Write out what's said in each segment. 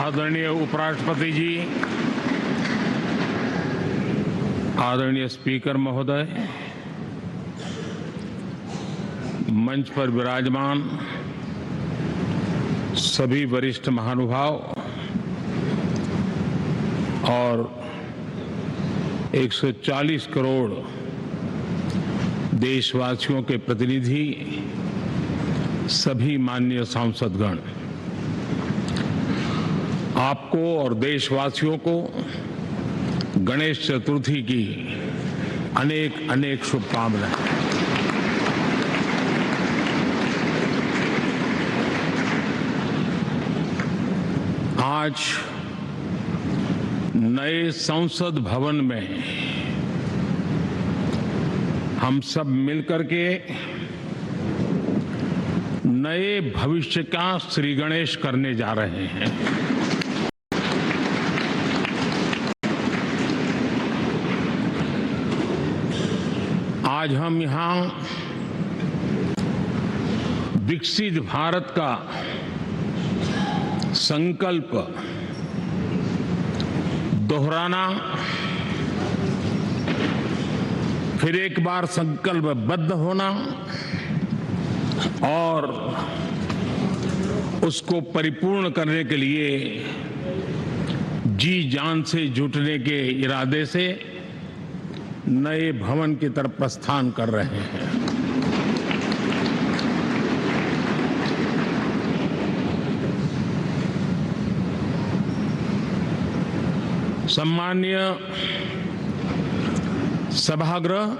आदरणीय उपराष्ट्रपति जी, आदरणीय स्पीकर महोदय, मंच पर विराजमान सभी वरिष्ठ महानुभाव और 140 करोड़ देशवासियों के प्रतिनिधि, सभी माननीय सांसदगण, आपको और देशवासियों को गणेश चतुर्थी की अनेक अनेक शुभकामनाएं। आज नए संसद भवन में हम सब मिलकर के नए भविष्य का श्री गणेश करने जा रहे हैं। आज हम यहाँ विकसित भारत का संकल्प दोहराना, फिर एक बार संकल्पबद्ध होना और उसको परिपूर्ण करने के लिए जी जान से जुटने के इरादे से नए भवन की तरफ प्रस्थान कर रहे हैं। सम्माननीय सभागृह,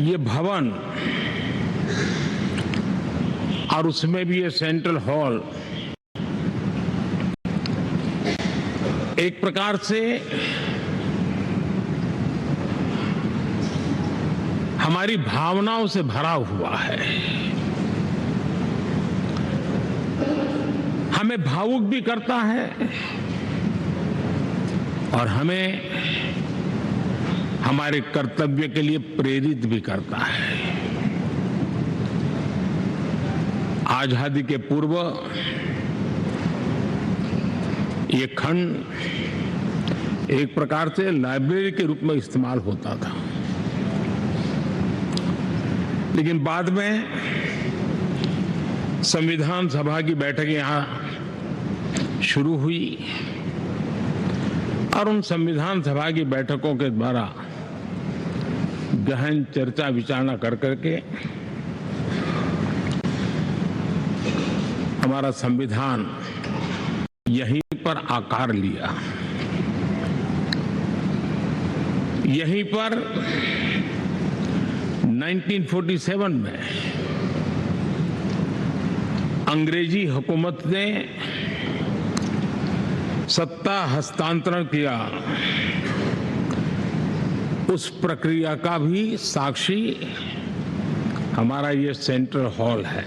ये भवन और उसमें भी ये सेंट्रल हॉल एक प्रकार से हमारी भावनाओं से भरा हुआ है। हमें भावुक भी करता है और हमें हमारे कर्तव्य के लिए प्रेरित भी करता है। आजादी के पूर्व ये खंड एक प्रकार से लाइब्रेरी के रूप में इस्तेमाल होता था, लेकिन बाद में संविधान सभा की बैठकें यहाँ शुरू हुई और उन संविधान सभा की बैठकों के द्वारा गहन चर्चा विचारणा कर करके हमारा संविधान यहीं पर आकार लिया। यहीं पर 1947 में अंग्रेजी हुकूमत ने सत्ता हस्तांतरण किया, उस प्रक्रिया का भी साक्षी हमारा ये सेंट्रल हॉल है।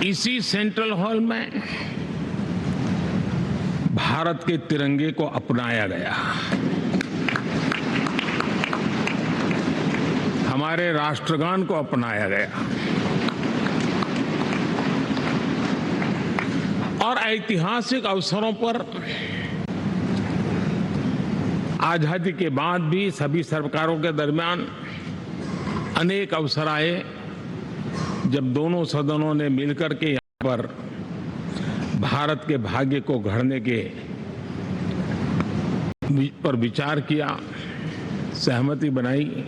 इसी सेंट्रल हॉल में भारत के तिरंगे को अपनाया गया, हमारे राष्ट्रगान को अपनाया गया और ऐतिहासिक अवसरों पर आजादी के बाद भी सभी सरकारों के दरमियान अनेक अवसर आए जब दोनों सदनों ने मिलकर के यहाँ पर भारत के भाग्य को गढ़ने के पर विचार किया, सहमति बनाई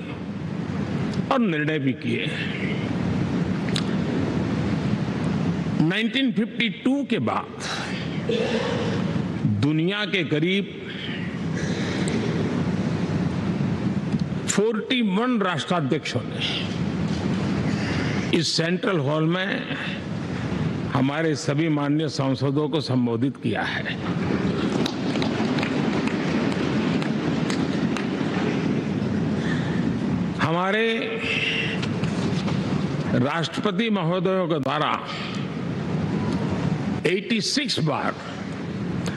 और निर्णय भी किए। 1952 के बाद दुनिया के करीब 41 राष्ट्राध्यक्षों ने इस सेंट्रल हॉल में हमारे सभी माननीय सांसदों को संबोधित किया है। हमारे राष्ट्रपति महोदयों के द्वारा 86 बार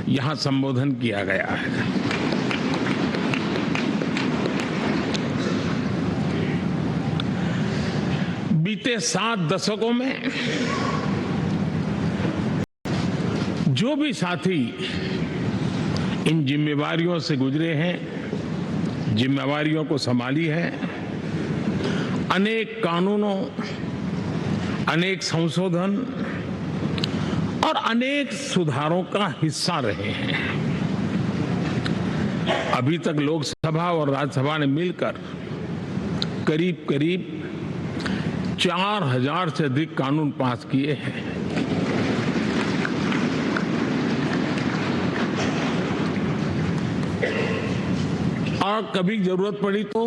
यहां संबोधन किया गया है। बीते 7 दशकों में जो भी साथी इन जिम्मेवारियों से गुजरे हैं, जिम्मेवारियों को संभाली है, अनेक कानूनों, अनेक संशोधन और अनेक सुधारों का हिस्सा रहे हैं। अभी तक लोकसभा और राज्यसभा ने मिलकर करीब करीब 4000 से अधिक कानून पास किए हैं। और कभी जरूरत पड़ी तो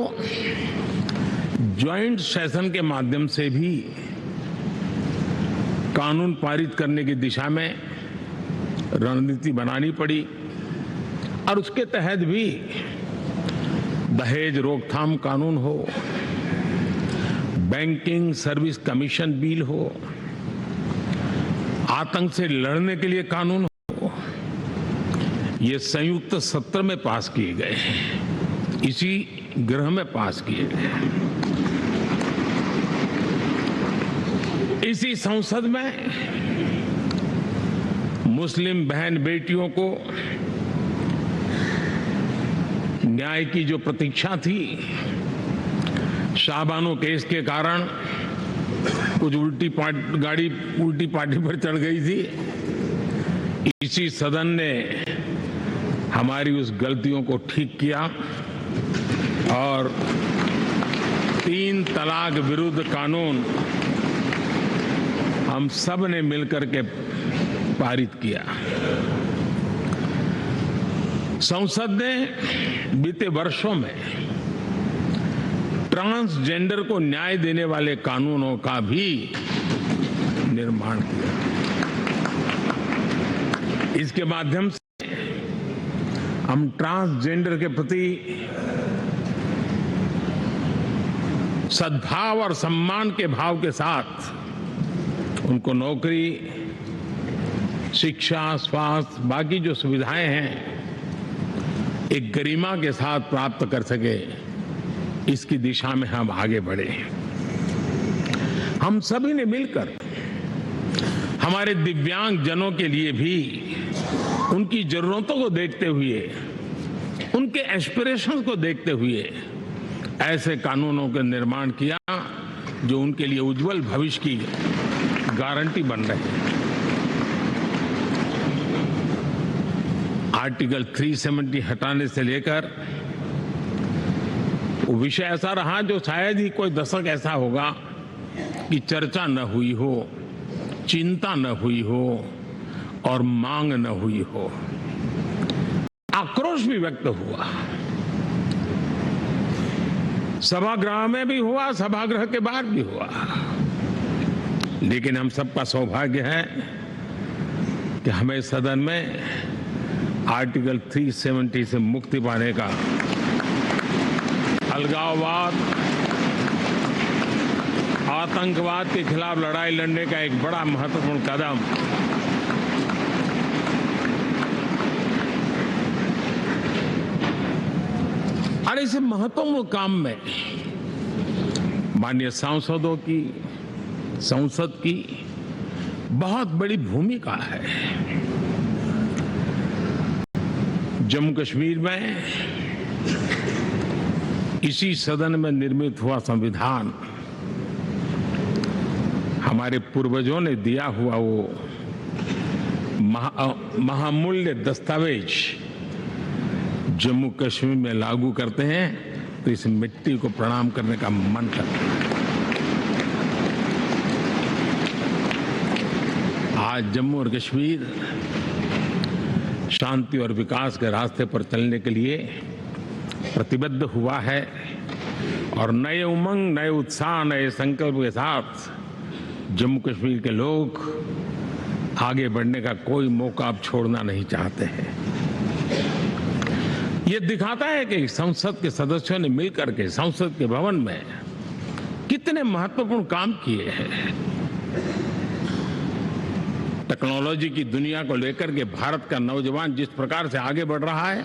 ज्वाइंट सेशन के माध्यम से भी कानून पारित करने की दिशा में रणनीति बनानी पड़ी और उसके तहत भी दहेज रोकथाम कानून हो, बैंकिंग सर्विस कमीशन बिल हो, आतंक से लड़ने के लिए कानून हो, ये संयुक्त सत्र में पास किए गए हैं, इसी गृह में पास किए गए। इसी संसद में मुस्लिम बहन बेटियों को न्याय की जो प्रतीक्षा थी, शाहबानो केस के कारण कुछ गाड़ी उल्टी पार्टी पर चढ़ गई थी, इसी सदन ने हमारी उस गलतियों को ठीक किया और 3 तलाक विरुद्ध कानून हम सब ने मिलकर के पारित किया। संसद ने बीते वर्षों में ट्रांसजेंडर को न्याय देने वाले कानूनों का भी निर्माण किया। इसके माध्यम से हम ट्रांसजेंडर के प्रति सद्भाव और सम्मान के भाव के साथ उनको नौकरी, शिक्षा, स्वास्थ्य, बाकी जो सुविधाएं हैं एक गरिमा के साथ प्राप्त कर सके, इसकी दिशा में हम आगे बढ़े। हम सभी ने मिलकर हमारे दिव्यांग जनों के लिए भी उनकी जरूरतों को देखते हुए, उनके एस्पिरेशंस को देखते हुए ऐसे कानूनों का निर्माण किया जो उनके लिए उज्जवल भविष्य की गारंटी बन रहे हैं। आर्टिकल 370 हटाने से लेकर वो विषय ऐसा रहा जो शायद ही कोई दशक ऐसा होगा कि चर्चा न हुई हो, चिंता न हुई हो और मांग न हुई हो। आक्रोश भी व्यक्त हुआ, सभागृह में भी हुआ, सभागृह के बाहर भी हुआ, लेकिन हम सबका सौभाग्य है कि हमें सदन में आर्टिकल 370 से मुक्ति पाने का, अलगाववाद, आतंकवाद के खिलाफ लड़ाई लड़ने का एक बड़ा महत्वपूर्ण कदम और इस महत्वपूर्ण काम में माननीय सांसदों की, संसद की बहुत बड़ी भूमिका है। जम्मू कश्मीर में इसी सदन में निर्मित हुआ संविधान हमारे पूर्वजों ने दिया हुआ वो महामूल्य दस्तावेज जम्मू कश्मीर में लागू करते हैं तो इस मिट्टी को प्रणाम करने का मन करता है। आज जम्मू और कश्मीर शांति और विकास के रास्ते पर चलने के लिए प्रतिबद्ध हुआ है और नए उमंग, नए उत्साह, नए संकल्प के साथ जम्मू कश्मीर के लोग आगे बढ़ने का कोई मौका अब छोड़ना नहीं चाहते हैं। ये दिखाता है कि संसद के सदस्यों ने मिलकर के संसद के भवन में कितने महत्वपूर्ण काम किए हैं। टेक्नोलॉजी की दुनिया को लेकर के भारत का नौजवान जिस प्रकार से आगे बढ़ रहा है,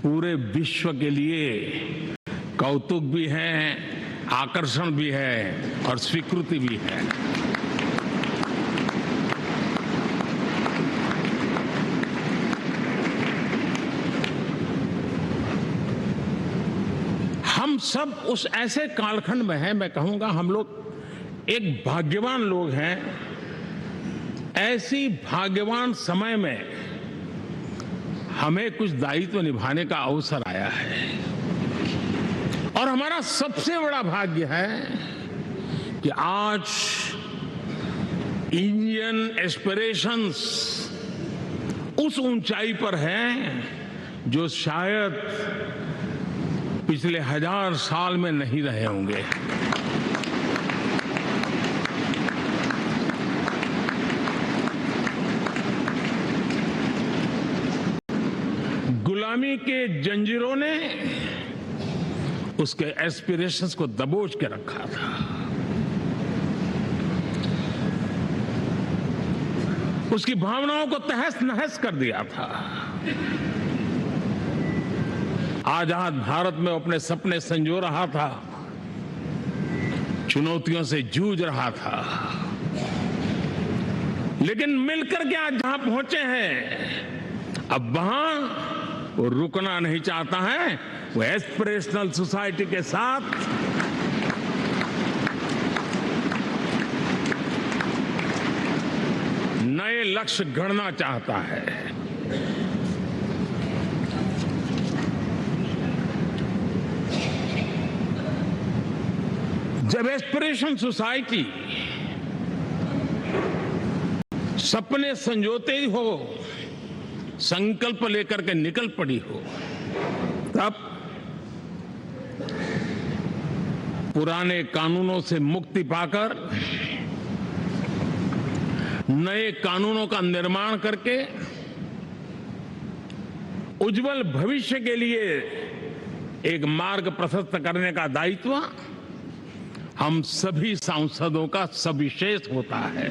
पूरे विश्व के लिए कौतुक भी है, आकर्षण भी है और स्वीकृति भी है। हम सब उस ऐसे कालखंड में हैं, मैं कहूंगा हम लोग एक भाग्यवान लोग हैं। ऐसी भाग्यवान समय में हमें कुछ दायित्व निभाने का अवसर आया है और हमारा सबसे बड़ा भाग्य है कि आज इंडियन एस्पिरेशंस उस ऊंचाई पर हैं जो शायद पिछले 1000 साल में नहीं रहे होंगे। गुलामी के जंजीरों ने उसके एस्पिरेशंस को दबोच के रखा था। उसकी भावनाओं को तहस नहस कर दिया था। आजाद भारत में अपने सपने संजो रहा था, चुनौतियों से जूझ रहा था, लेकिन मिलकर के आज जहां पहुंचे हैं, अब वहां वो रुकना नहीं चाहता है। वो एस्पिरेशनल सोसाइटी के साथ नए लक्ष्य गढ़ना चाहता है। जब एस्पिरेशन सोसाइटी सपने संजोते ही हो, संकल्प लेकर के निकल पड़ी हो, तब पुराने कानूनों से मुक्ति पाकर नए कानूनों का निर्माण करके उज्जवल भविष्य के लिए एक मार्ग प्रशस्त करने का दायित्व हम सभी सांसदों का सविशेष होता है।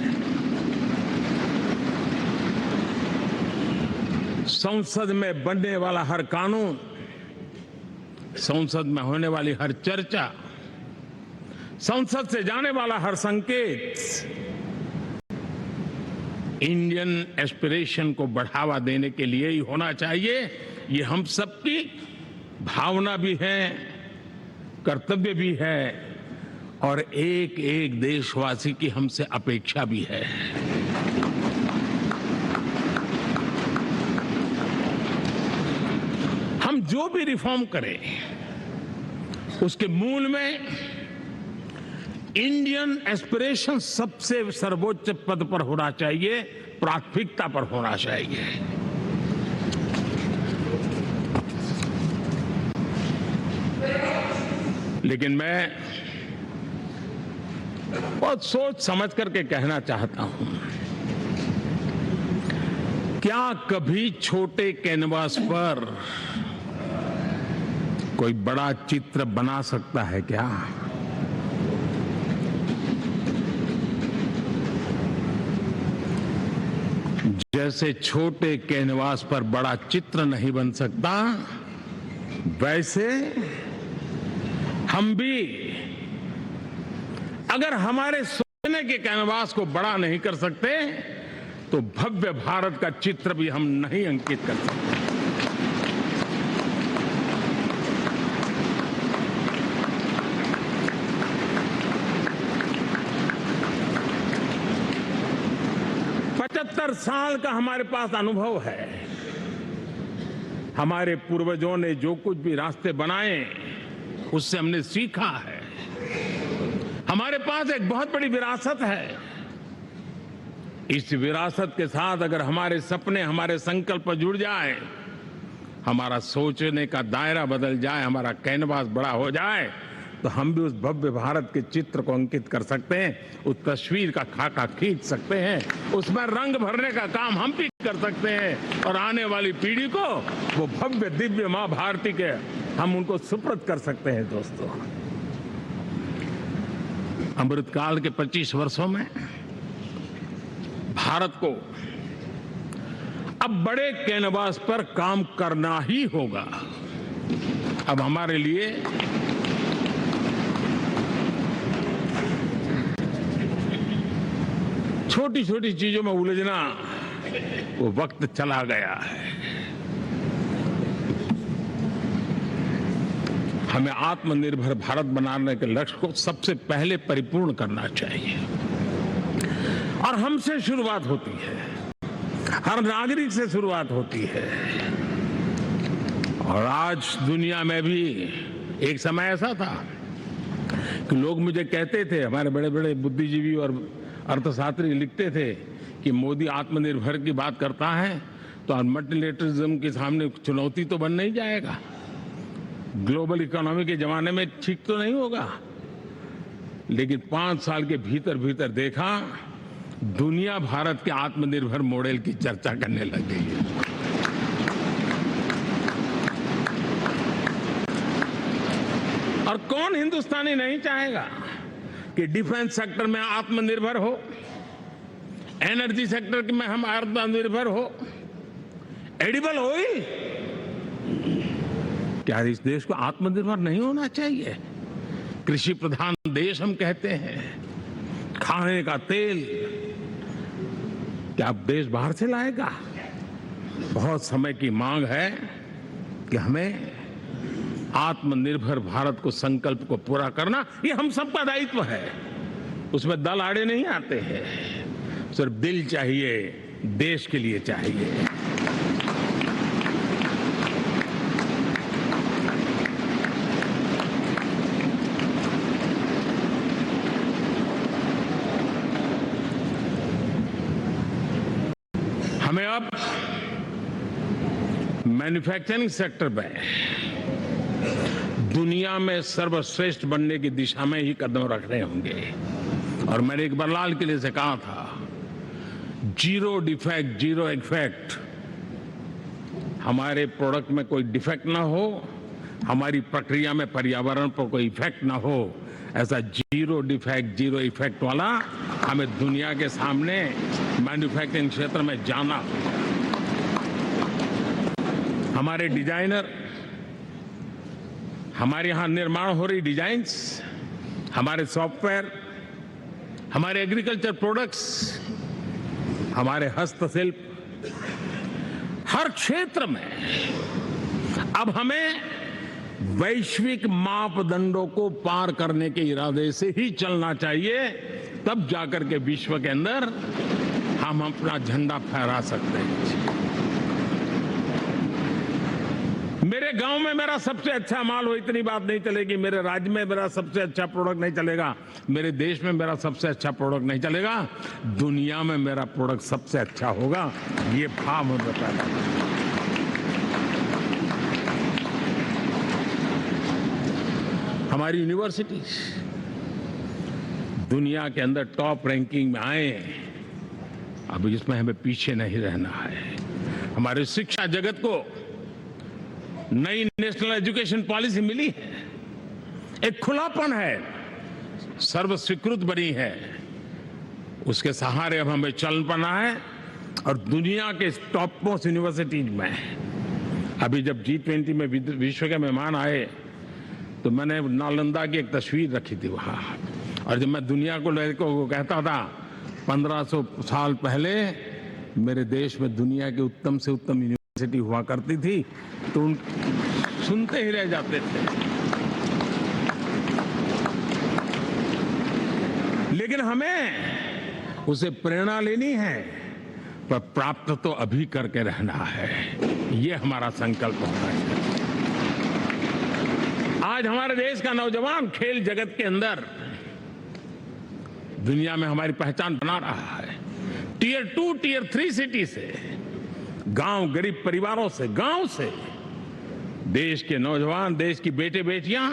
संसद में बनने वाला हर कानून, संसद में होने वाली हर चर्चा, संसद से जाने वाला हर संकेत इंडियन एस्पिरेशन को बढ़ावा देने के लिए ही होना चाहिए। ये हम सबकी भावना भी है, कर्तव्य भी है और एक एक देशवासी की हमसे अपेक्षा भी है। हम जो भी रिफॉर्म करें उसके मूल में इंडियन एस्पिरेशन सबसे सर्वोच्च पद पर होना चाहिए, प्राथमिकता पर होना चाहिए। लेकिन मैं बहुत सोच समझ करके कहना चाहता हूं, क्या कभी छोटे कैनवास पर कोई बड़ा चित्र बना सकता है क्या? जैसे छोटे कैनवास पर बड़ा चित्र नहीं बन सकता, वैसे हम भी अगर हमारे सोचने के कैनवास को बड़ा नहीं कर सकते तो भव्य भारत का चित्र भी हम नहीं अंकित कर सकते। साल का हमारे पास अनुभव है। हमारे पूर्वजों ने जो कुछ भी रास्ते बनाए उससे हमने सीखा है। हमारे पास एक बहुत बड़ी विरासत है। इस विरासत के साथ अगर हमारे सपने, हमारे संकल्प जुड़ जाए, हमारा सोचने का दायरा बदल जाए, हमारा कैनवास बड़ा हो जाए, तो हम भी उस भव्य भारत के चित्र को अंकित कर सकते हैं, उस तस्वीर का खाका खींच सकते हैं, उसमें रंग भरने का काम हम भी कर सकते हैं और आने वाली पीढ़ी को वो भव्य दिव्य मां भारती के हम उनको सुपुर्द कर सकते हैं। दोस्तों, अमृतकाल के 25 वर्षों में भारत को अब बड़े कैनवास पर काम करना ही होगा। अब हमारे लिए छोटी छोटी चीजों में उलझना, वो वक्त चला गया है। हमें आत्मनिर्भर भारत बनाने के लक्ष्य को सबसे पहले परिपूर्ण करना चाहिए और हमसे शुरुआत होती है, हर नागरिक से शुरुआत होती है। और आज दुनिया में भी एक समय ऐसा था कि लोग मुझे कहते थे, हमारे बड़े बड़े बुद्धिजीवी और अर्थशास्त्री लिखते थे कि मोदी आत्मनिर्भर की बात करता है तो मल्टीलेटरलिज्म के सामने चुनौती तो बन नहीं जाएगा, ग्लोबल इकोनॉमी के जमाने में ठीक तो नहीं होगा। लेकिन 5 साल के भीतर भीतर देखा, दुनिया भारत के आत्मनिर्भर मॉडल की चर्चा करने लग गई है। और कौन हिंदुस्तानी नहीं चाहेगा कि डिफेंस सेक्टर में आत्मनिर्भर हो, एनर्जी सेक्टर में हम आत्मनिर्भर हो, एडिबल ऑयल, क्या इस देश को आत्मनिर्भर नहीं होना चाहिए? कृषि प्रधान देश हम कहते हैं, खाने का तेल क्या देश बाहर से लाएगा? बहुत समय की मांग है कि हमें आत्मनिर्भर भारत को संकल्प को पूरा करना, ये हम सबका दायित्व है। उसमें दल आड़े नहीं आते हैं, सिर्फ दिल चाहिए, देश के लिए चाहिए। हमें अब मैन्युफैक्चरिंग सेक्टर में दुनिया में सर्वश्रेष्ठ बनने की दिशा में ही कदम रखने होंगे। और मैंने एक बार लाल किले से कहा था, जीरो डिफेक्ट जीरो इफेक्ट। हमारे प्रोडक्ट में कोई डिफेक्ट ना हो, हमारी प्रक्रिया में पर्यावरण पर कोई इफेक्ट ना हो, ऐसा जीरो डिफेक्ट जीरो इफेक्ट वाला हमें दुनिया के सामने मैन्युफैक्चरिंग क्षेत्र में जाना होगा। हमारे डिजाइनर, हमारे यहां निर्माण हो रही डिजाइन्स, हमारे सॉफ्टवेयर, हमारे एग्रीकल्चर प्रोडक्ट्स, हमारे हस्तशिल्प, हर क्षेत्र में अब हमें वैश्विक मापदंडों को पार करने के इरादे से ही चलना चाहिए, तब जाकर के विश्व के अंदर हम अपना झंडा फहरा सकते हैं। मेरे गांव में मेरा सबसे अच्छा माल हो, इतनी बात नहीं चलेगी। मेरे राज्य में मेरा सबसे अच्छा प्रोडक्ट नहीं चलेगा, मेरे देश में मेरा सबसे अच्छा प्रोडक्ट नहीं चलेगा, दुनिया में मेरा प्रोडक्ट सबसे अच्छा होगा, ये भाव हमें बताया। हमारी यूनिवर्सिटीज दुनिया के अंदर टॉप रैंकिंग में आए, अब इसमें हमें पीछे नहीं रहना है। हमारे शिक्षा जगत को नई नेशनल एजुकेशन पॉलिसी मिली है, एक खुलापन है, सर्व स्वीकृत बनी है, उसके सहारे अब हमें चल पाना है। और दुनिया के टॉप मोस्ट यूनिवर्सिटीज में अभी जब G20 में विश्व के मेहमान आए तो मैंने नालंदा की एक तस्वीर रखी थी वहां, और जब मैं दुनिया को कहता था 1500 साल पहले मेरे देश में दुनिया की उत्तम से उत्तम यूनिवर्सिटी हुआ करती थी, तो उन सुनते ही रह जाते थे। लेकिन हमें उसे प्रेरणा लेनी है, पर प्राप्त तो अभी करके रहना है, ये हमारा संकल्प होना चाहिए। आज हमारे देश का नौजवान खेल जगत के अंदर दुनिया में हमारी पहचान बना रहा है। टियर 2, टियर 3 सिटी से, गांव, गरीब परिवारों से, गांव से देश के नौजवान, देश की बेटे बेटियां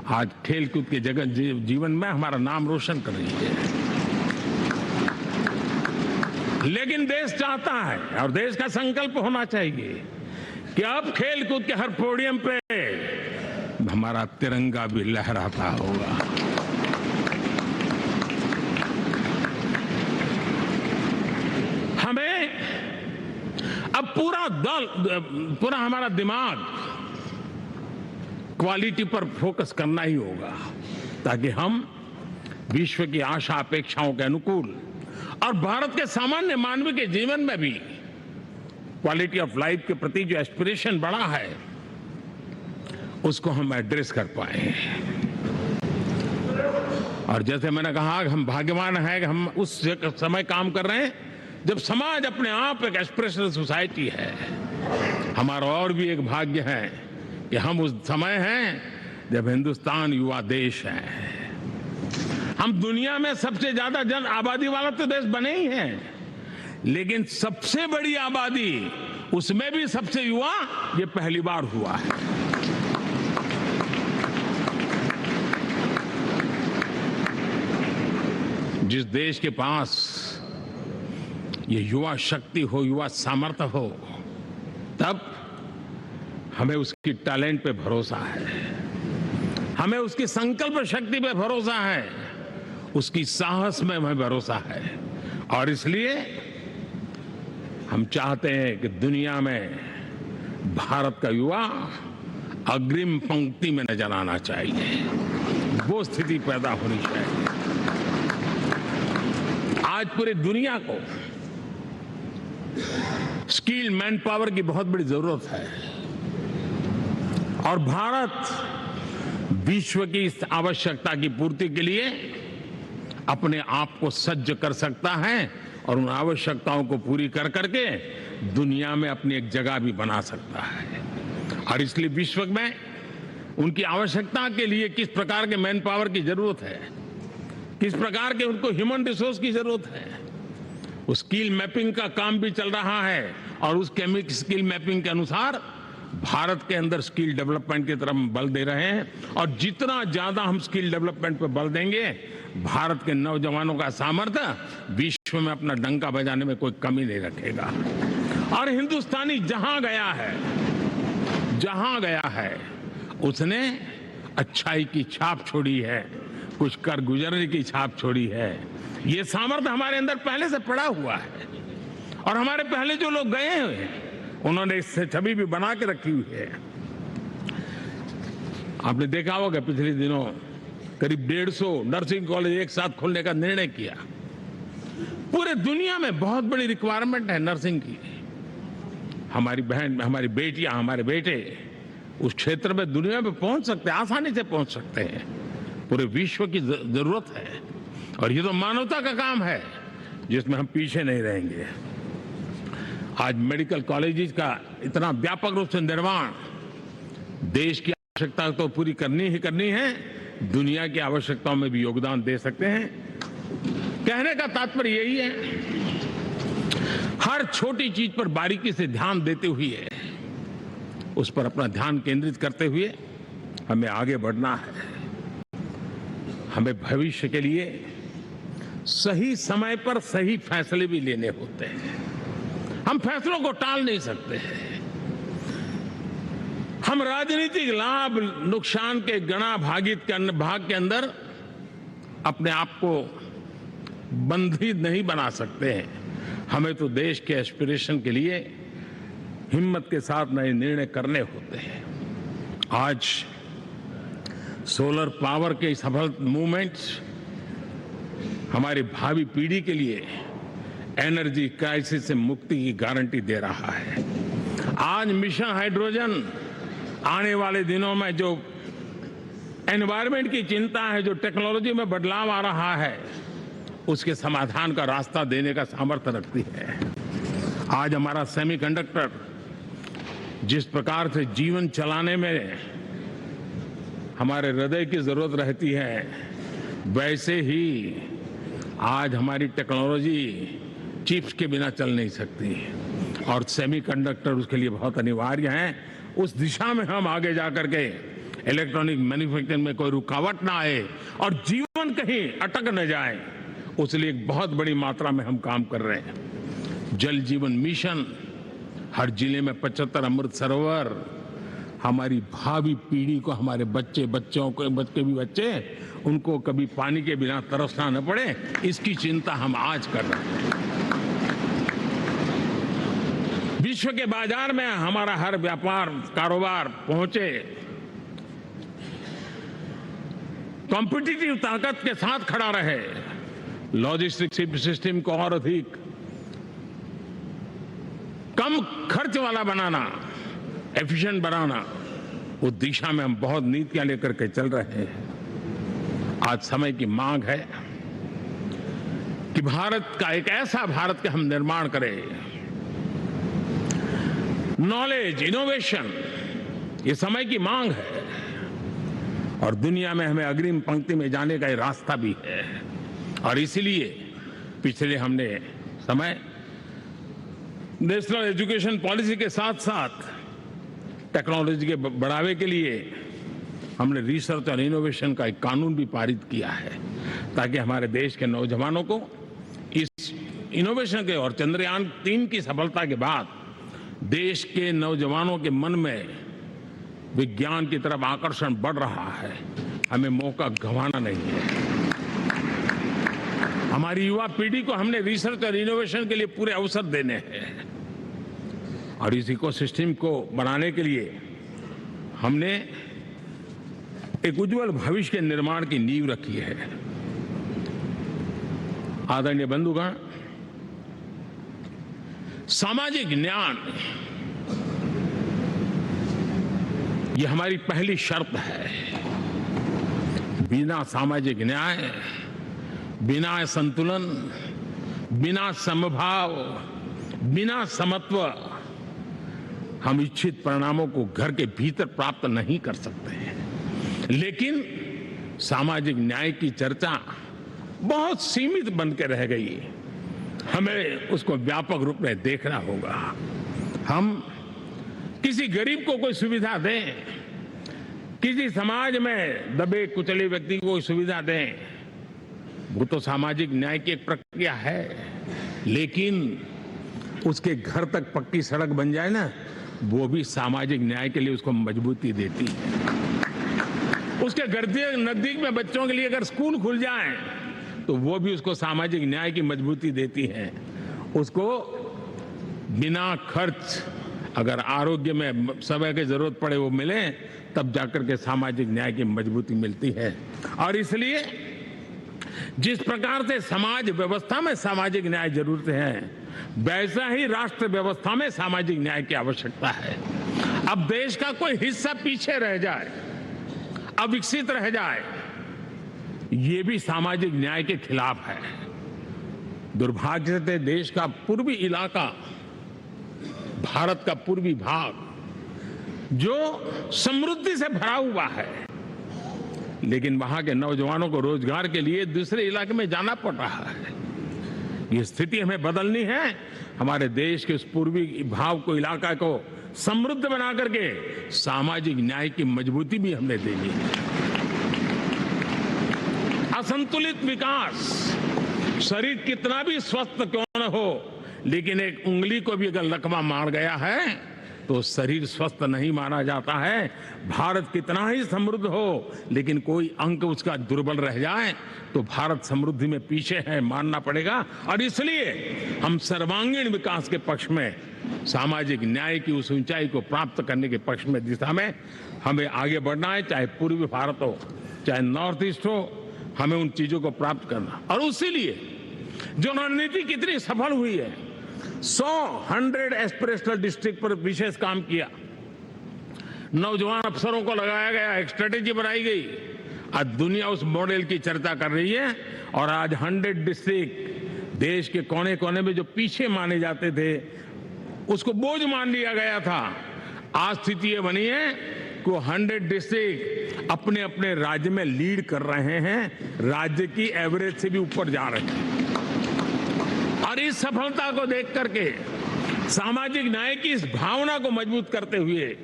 आज खेलकूद के जगत जीवन में हमारा नाम रोशन कर रही है। लेकिन देश चाहता है और देश का संकल्प होना चाहिए कि अब खेलकूद के हर पोडियम पे हमारा तिरंगा भी लहराता होगा। हमें अब पूरा हमारा दिमाग क्वालिटी पर फोकस करना ही होगा, ताकि हम विश्व की आशा अपेक्षाओं के अनुकूल और भारत के सामान्य मानव के जीवन में भी क्वालिटी ऑफ लाइफ के प्रति जो एस्पिरेशन बढ़ा है उसको हम एड्रेस कर पाए। और जैसे मैंने कहा कि हम भाग्यवान हैं कि हम उस समय काम कर रहे हैं जब समाज अपने आप एक एस्पिरेशनल सोसाइटी है। हमारा और भी एक भाग्य है कि हम उस समय हैं जब हिंदुस्तान युवा देश है। हम दुनिया में सबसे ज्यादा जन आबादी वाला तो देश बने ही हैं, लेकिन सबसे बड़ी आबादी उसमें भी सबसे युवा ये पहली बार हुआ है। जिस देश के पास ये युवा शक्ति हो, युवा सामर्थ्य हो, तब हमें उसकी टैलेंट पे भरोसा है, हमें उसकी संकल्प शक्ति पे भरोसा है, उसकी साहस में हमें भरोसा है। और इसलिए हम चाहते हैं कि दुनिया में भारत का युवा अग्रिम पंक्ति में नजर आना चाहिए, वो स्थिति पैदा होनी चाहिए। आज पूरी दुनिया को स्किल मैन पावर की बहुत बड़ी जरूरत है और भारत विश्व की इस आवश्यकता की पूर्ति के लिए अपने आप को सज्ज कर सकता है और उन आवश्यकताओं को पूरी कर करके दुनिया में अपनी एक जगह भी बना सकता है। और इसलिए विश्व में उनकी आवश्यकता के लिए किस प्रकार के मैन पावर की जरूरत है, किस प्रकार के उनको ह्यूमन रिसोर्स की जरूरत है, उस स्किल मैपिंग का काम भी चल रहा है और उस स्किल मैपिंग के अनुसार भारत के अंदर स्किल डेवलपमेंट की तरफ बल दे रहे हैं। और जितना ज्यादा हम स्किल डेवलपमेंट पर बल देंगे, भारत के नौजवानों का सामर्थ्य विश्व में अपना डंका बजाने में कोई कमी नहीं रखेगा। और हिंदुस्तानी जहां गया है उसने अच्छाई की छाप छोड़ी है, कुछ कर गुजरने की छाप छोड़ी है। ये सामर्थ्य हमारे अंदर पहले से पड़ा हुआ है और हमारे पहले जो लोग गए हुए हैं उन्होंने इससे छवि भी बना के रखी हुई है। आपने देखा होगा पिछले दिनों करीब 150 नर्सिंग कॉलेज एक साथ खोलने का निर्णय किया। पूरे दुनिया में बहुत बड़ी रिक्वायरमेंट है नर्सिंग की। हमारी बहन, हमारी बेटियां, हमारे बेटे उस क्षेत्र में दुनिया में पहुंच सकते हैं, आसानी से पहुंच सकते हैं। पूरे विश्व की जरूरत है और ये तो मानवता का काम है जिसमें हम पीछे नहीं रहेंगे। आज मेडिकल कॉलेजेस का इतना व्यापक रूप से निर्माण देश की आवश्यकता तो पूरी करनी ही करनी है, दुनिया की आवश्यकताओं में भी योगदान दे सकते हैं। कहने का तात्पर्य यही है, हर छोटी चीज पर बारीकी से ध्यान देते हुए, उस पर अपना ध्यान केंद्रित करते हुए हमें आगे बढ़ना है। हमें भविष्य के लिए सही समय पर सही फैसले भी लेने होते हैं। हम फैसलों को टाल नहीं सकते हैं। हम राजनीतिक लाभ नुकसान के गणा भाग के अंदर अपने आप को बंधित नहीं बना सकते हैं। हमें तो देश के एस्पिरेशन के लिए हिम्मत के साथ नए निर्णय करने होते हैं। आज सोलर पावर के सफल मूवमेंट्स हमारी भावी पीढ़ी के लिए एनर्जी क्राइसिस से मुक्ति की गारंटी दे रहा है। आज मिशन हाइड्रोजन आने वाले दिनों में जो एनवायरमेंट की चिंता है, जो टेक्नोलॉजी में बदलाव आ रहा है, उसके समाधान का रास्ता देने का सामर्थ्य रखती है। आज हमारा सेमीकंडक्टर जिस प्रकार से जीवन चलाने में हमारे हृदय की जरूरत रहती है, वैसे ही आज हमारी टेक्नोलॉजी चिप्स के बिना चल नहीं सकती और सेमीकंडक्टर उसके लिए बहुत अनिवार्य है। उस दिशा में हम आगे जाकर के इलेक्ट्रॉनिक मैन्युफैक्चरिंग में कोई रुकावट ना आए और जीवन कहीं अटक न जाए, उसलिए एक बहुत बड़ी मात्रा में हम काम कर रहे हैं। जल जीवन मिशन, हर जिले में 75 अमृत सरोवर, हमारी भावी पीढ़ी को, हमारे बच्चों को, बच्चे उनको कभी पानी के बिना तरसना न पड़े, इसकी चिंता हम आज कर रहे हैं। विश्व के बाजार में हमारा हर व्यापार कारोबार पहुंचे, कॉम्पिटिटिव ताकत के साथ खड़ा रहे, लॉजिस्टिक सिस्टम को और अधिक कम खर्च वाला बनाना, एफिशिएंट बनाना, उस दिशा में हम बहुत नीतियां लेकर के चल रहे हैं। आज समय की मांग है कि भारत का एक ऐसा भारत का हम निर्माण करें, नॉलेज, इनोवेशन, ये समय की मांग है और दुनिया में हमें अग्रिम पंक्ति में जाने का ये रास्ता भी है। और इसीलिए पिछले हमने समय नेशनल एजुकेशन पॉलिसी के साथ साथ टेक्नोलॉजी के बढ़ावे के लिए हमने रिसर्च और इनोवेशन का एक कानून भी पारित किया है, ताकि हमारे देश के नौजवानों को इस इनोवेशन के और चंद्रयान 3 की सफलता के बाद देश के नौजवानों के मन में विज्ञान की तरफ आकर्षण बढ़ रहा है। हमें मौका गंवाना नहीं है। हमारी युवा पीढ़ी को हमने रिसर्च और इनोवेशन के लिए पूरे अवसर देने हैं और इस इकोसिस्टम को बनाने के लिए हमने एक उज्जवल भविष्य के निर्माण की नींव रखी है। आदरणीय बंधुगण, सामाजिक न्याय ये हमारी पहली शर्त है। बिना सामाजिक न्याय, बिना संतुलन, बिना समभाव, बिना समत्व हम इच्छित परिणामों को घर के भीतर प्राप्त नहीं कर सकते हैं। लेकिन सामाजिक न्याय की चर्चा बहुत सीमित बन के रह गई। हमें उसको व्यापक रूप में देखना होगा। हम किसी गरीब को कोई सुविधा दें, किसी समाज में दबे कुचले व्यक्ति को कोई सुविधा दें, वो तो सामाजिक न्याय की एक प्रक्रिया है। लेकिन उसके घर तक पक्की सड़क बन जाए ना, वो भी सामाजिक न्याय के लिए उसको मजबूती देती है। उसके घर के नजदीक में बच्चों के लिए अगर स्कूल खुल जाए तो वो भी उसको सामाजिक न्याय की मजबूती देती है। उसको बिना खर्च अगर आरोग्य में समय की जरूरत पड़े वो मिले, तब जाकर के सामाजिक न्याय की मजबूती मिलती है। और इसलिए जिस प्रकार से समाज व्यवस्था में सामाजिक न्याय जरूरत है, वैसा ही राष्ट्र व्यवस्था में सामाजिक न्याय की आवश्यकता है। अब देश का कोई हिस्सा पीछे रह जाए, अविकसित रह जाए, ये भी सामाजिक न्याय के खिलाफ है। दुर्भाग्य से देश का पूर्वी इलाका, भारत का पूर्वी भाग जो समृद्धि से भरा हुआ है, लेकिन वहां के नौजवानों को रोजगार के लिए दूसरे इलाके में जाना पड़ रहा है। ये स्थिति हमें बदलनी है। हमारे देश के उस पूर्वी भाग को, इलाका को समृद्ध बना करके सामाजिक न्याय की मजबूती भी हमने देनी है। असंतुलित विकास, शरीर कितना भी स्वस्थ क्यों न हो, लेकिन एक उंगली को भी अगर लकवा मार गया है तो शरीर स्वस्थ नहीं माना जाता है। भारत कितना ही समृद्ध हो, लेकिन कोई अंग उसका दुर्बल रह जाए तो भारत समृद्धि में पीछे है, मानना पड़ेगा। और इसलिए हम सर्वांगीण विकास के पक्ष में, सामाजिक न्याय की उस ऊंचाई को प्राप्त करने के पक्ष में, दिशा में हमें आगे बढ़ना है। चाहे पूर्वी भारत हो, चाहे नॉर्थ ईस्ट हो, हमें उन चीजों को प्राप्त करना। और इसीलिए जो रणनीति कितनी सफल हुई है, 100 एस्पिरेशनल डिस्ट्रिक्ट पर विशेष काम किया, नौजवान अफसरों को लगाया गया, एक स्ट्रेटेजी बनाई गई। आज दुनिया उस मॉडल की चर्चा कर रही है और आज 100 डिस्ट्रिक्ट देश के कोने कोने में जो पीछे माने जाते थे, उसको बोझ मान लिया गया था। आज स्थिति ये बनी है कि 100 डिस्ट्रिक्ट अपने अपने राज्य में लीड कर रहे हैं, राज्य की एवरेज से भी ऊपर जा रहे हैं। और इस सफलता को देख करके, सामाजिक न्याय की इस भावना को मजबूत करते हुए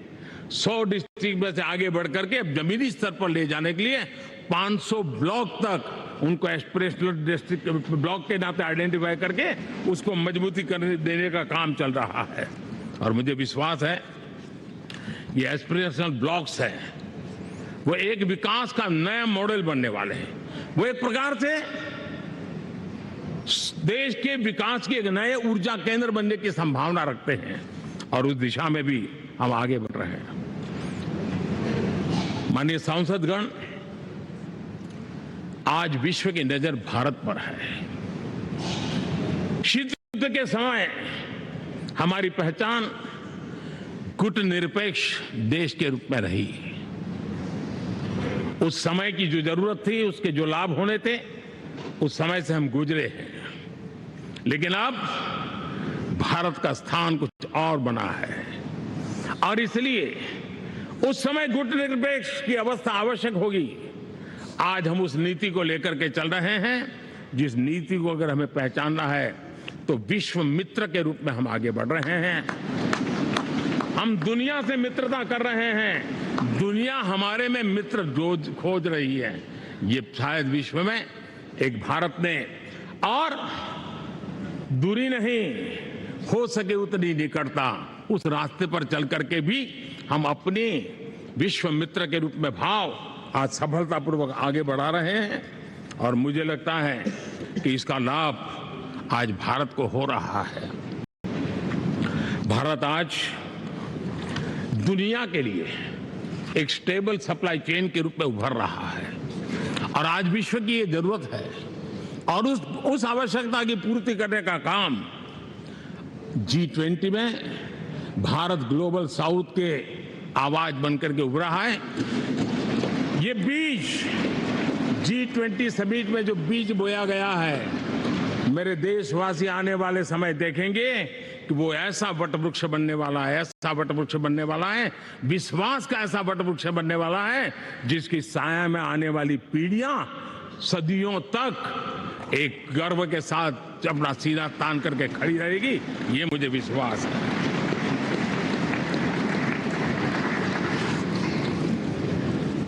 100 डिस्ट्रिक्ट में से आगे बढ़ करके अब जमीनी स्तर पर ले जाने के लिए 500 ब्लॉक तक उनको एस्पिरेशनल डिस्ट्रिक्ट ब्लॉक के नाते आइडेंटिफाई करके उसको मजबूती करने देने का काम चल रहा है। और मुझे विश्वास है ये एस्पिरेशनल ब्लॉक्स हैं, वो एक विकास का नया मॉडल बनने वाले हैं। वो एक प्रकार से देश के विकास के एक नए ऊर्जा केंद्र बनने की संभावना रखते हैं और उस दिशा में भी हम आगे बढ़ रहे हैं। माननीय सांसदगण, आज विश्व की नजर भारत पर है। शीत युद्ध के समय हमारी पहचान कूटनिरपेक्ष देश के रूप में रही। उस समय की जो जरूरत थी, उसके जो लाभ होने थे, उस समय से हम गुजरे हैं। लेकिन अब भारत का स्थान कुछ और बना है और इसलिए उस समय कूटनिरपेक्ष की अवस्था आवश्यक होगी। आज हम उस नीति को लेकर के चल रहे हैं, जिस नीति को अगर हमें पहचानना है तो विश्व मित्र के रूप में हम आगे बढ़ रहे हैं। हम दुनिया से मित्रता कर रहे हैं, दुनिया हमारे में मित्र खोज रही है। ये शायद विश्व में एक भारत ने और दूरी नहीं, हो सके उतनी निकटता, उस रास्ते पर चल करके भी हम अपने विश्व मित्र के रूप में भाव आज सफलतापूर्वक आगे बढ़ा रहे हैं। और मुझे लगता है कि इसका लाभ आज भारत को हो रहा है। भारत आज दुनिया के लिए एक स्टेबल सप्लाई चेन के रूप में उभर रहा है और आज विश्व की ये जरूरत है और उस आवश्यकता की पूर्ति करने का काम G20 में भारत ग्लोबल साउथ के आवाज बनकर के उभरा है। ये बीज G20 समिट में जो बीज बोया गया है, मेरे देशवासी आने वाले समय देखेंगे कि वो ऐसा वटवृक्ष बनने वाला है, ऐसा वटवृक्ष बनने वाला है, विश्वास का ऐसा वटवृक्ष बनने वाला है जिसकी साया में आने वाली पीढ़ियां सदियों तक एक गर्व के साथ अपना सीना तान करके खड़ी रहेगी। ये मुझे विश्वास है।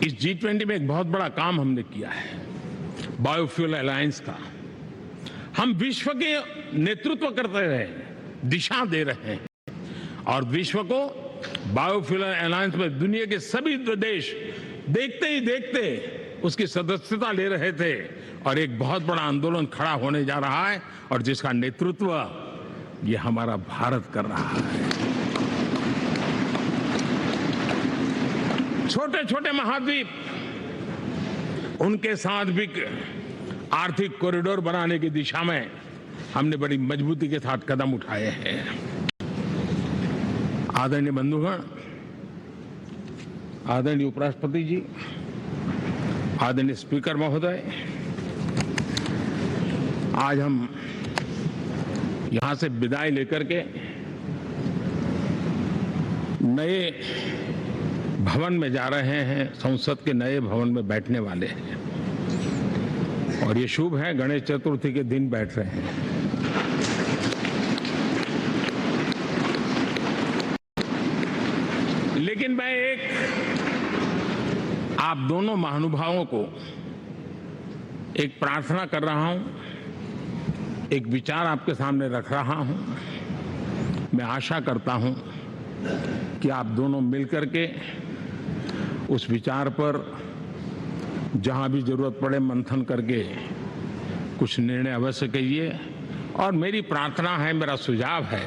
इस G20 में एक बहुत बड़ा काम हमने किया है, बायोफ्यूल अलायंस का। हम विश्व के नेतृत्व करते रहे, दिशा दे रहे हैं और विश्व को बायोफ्यूल अलायंस में दुनिया के सभी देश देखते ही देखते उसकी सदस्यता ले रहे थे और एक बहुत बड़ा आंदोलन खड़ा होने जा रहा है और जिसका नेतृत्व ये हमारा भारत कर रहा है। छोटे छोटे महाद्वीप, उनके साथ भी आर्थिक कॉरिडोर बनाने की दिशा में हमने बड़ी मजबूती के साथ कदम उठाए हैं। आदरणीय बंधुगण, आदरणीय उपराष्ट्रपति जी, आदरणीय स्पीकर महोदय, आज हम यहां से विदाई लेकर के नए भवन में जा रहे हैं, संसद के नए भवन में बैठने वाले हैं और ये शुभ है, गणेश चतुर्थी के दिन बैठ रहे हैं। लेकिन मैं आप दोनों महानुभावों को एक प्रार्थना कर रहा हूं, एक विचार आपके सामने रख रहा हूं। मैं आशा करता हूं कि आप दोनों मिलकर के उस विचार पर जहां भी जरूरत पड़े मंथन करके कुछ निर्णय अवश्य कीजिए। और मेरी प्रार्थना है, मेरा सुझाव है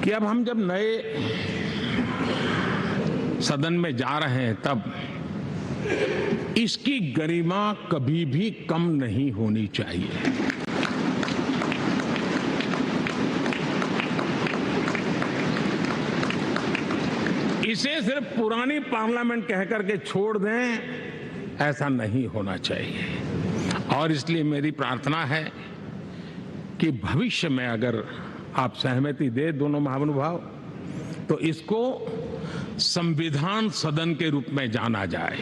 कि अब हम जब नए सदन में जा रहे हैं तब इसकी गरिमा कभी भी कम नहीं होनी चाहिए। इसे सिर्फ पुरानी पार्लियामेंट कहकर के छोड़ दें, ऐसा नहीं होना चाहिए। और इसलिए मेरी प्रार्थना है कि भविष्य में अगर आप सहमति दे दोनों महानुभाव, तो इसको संविधान सदन के रूप में जाना जाए।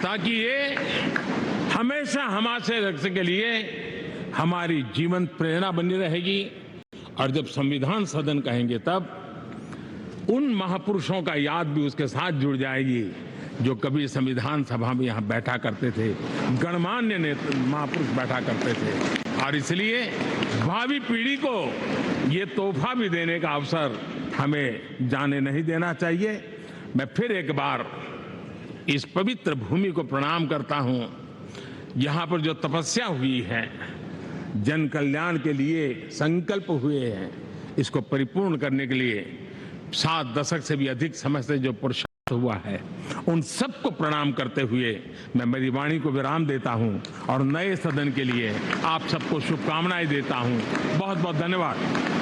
ताकि ये हमेशा हमारे रक्षा के लिए हमारी जीवन प्रेरणा बनी रहेगी। और जब संविधान सदन कहेंगे तब उन महापुरुषों का याद भी उसके साथ जुड़ जाएगी जो कभी संविधान सभा में यहाँ बैठा करते थे, गणमान्य महापुरुष बैठा करते थे। और इसलिए भावी पीढ़ी को ये तोहफा भी देने का अवसर हमें जाने नहीं देना चाहिए। मैं फिर एक बार इस पवित्र भूमि को प्रणाम करता हूँ यहां पर जो तपस्या हुई है, जन कल्याण के लिए संकल्प हुए हैं, इसको परिपूर्ण करने के लिए 7 दशक से भी अधिक समय से जो पुरुषार्थ हुआ है, उन सबको प्रणाम करते हुए मैं मेरी वाणी को विराम देता हूं और नए सदन के लिए आप सबको शुभकामनाएं देता हूं। बहुत बहुत धन्यवाद।